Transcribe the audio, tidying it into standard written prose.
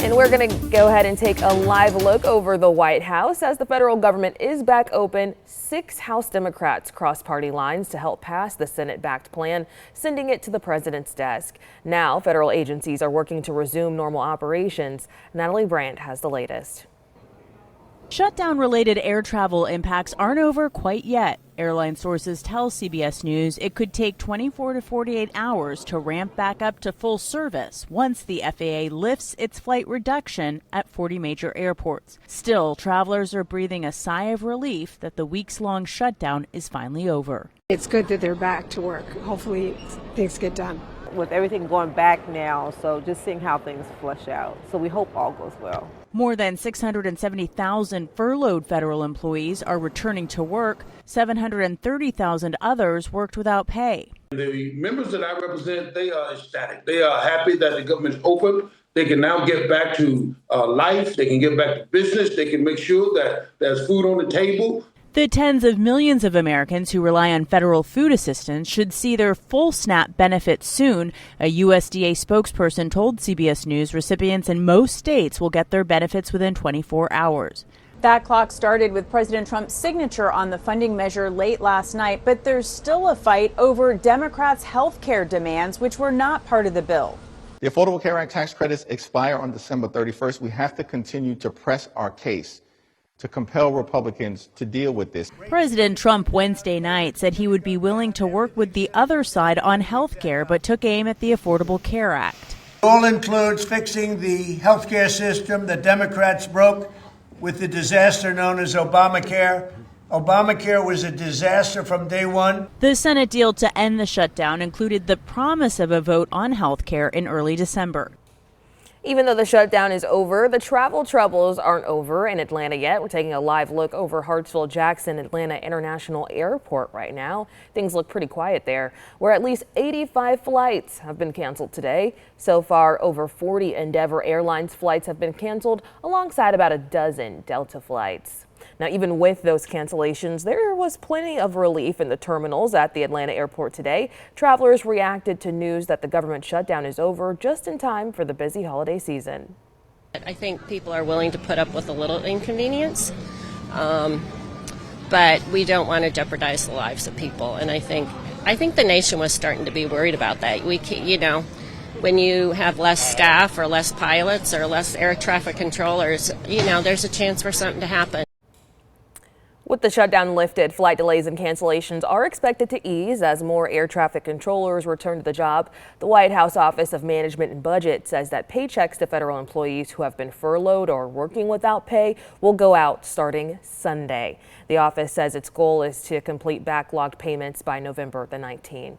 And we're going to go ahead and take a live look over the White House. As the federal government is back open, 6 House Democrats crossed party lines to help pass the Senate-backed plan, sending it to the president's desk. Now, federal agencies are working to resume normal operations. Natalie Brandt has the latest. Shutdown-related air travel impacts aren't over quite yet. Airline sources tell CBS News it could take 24 to 48 hours to ramp back up to full service once the FAA lifts its flight reduction at 40 major airports. Still, travelers are breathing a sigh of relief that the weeks-long shutdown is finally over. It's good that they're back to work. Hopefully things get done. With everything going back now, so just seeing how things flush out. So we hope all goes well. More than 670,000 furloughed federal employees are returning to work. 730,000 others worked without pay. The members that I represent, they are ecstatic. They are happy that the government's open. They can now get back to life. They can get back to business. They can make sure that there's food on the table. The tens of millions of Americans who rely on federal food assistance should see their full SNAP benefits soon. A USDA spokesperson told CBS News recipients in most states will get their benefits within 24 hours. That clock started with President Trump's signature on the funding measure late last night, but there's still a fight over Democrats' health care demands, which were not part of the bill. The Affordable Care Act tax credits expire on December 31st. We have to continue to press our case to compel Republicans to deal with this. President Trump Wednesday night said he would be willing to work with the other side on health care, but took aim at the Affordable Care Act. It all includes fixing the health care system that Democrats broke with the disaster known as Obamacare. Obamacare was a disaster from day one. The Senate deal to end the shutdown included the promise of a vote on health care in early December. Even though the shutdown is over, the travel troubles aren't over in Atlanta yet. We're taking a live look over Hartsfield-Jackson Atlanta International Airport right now. Things look pretty quiet there, where at least 85 flights have been canceled today. So far, over 40 Endeavor Airlines flights have been canceled, alongside about a dozen Delta flights. Now, even with those cancellations, there was plenty of relief in the terminals at the Atlanta airport today. Travelers reacted to news that the government shutdown is over just in time for the busy holiday season. I think people are willing to put up with a little inconvenience, but we don't want to jeopardize the lives of people. And I think the nation was starting to be worried about that. When you have less staff or less pilots or less air traffic controllers, there's a chance for something to happen. With the shutdown lifted, flight delays and cancellations are expected to ease as more air traffic controllers return to the job. The White House Office of Management and Budget says that paychecks to federal employees who have been furloughed or working without pay will go out starting Sunday. The office says its goal is to complete backlogged payments by November the 19th.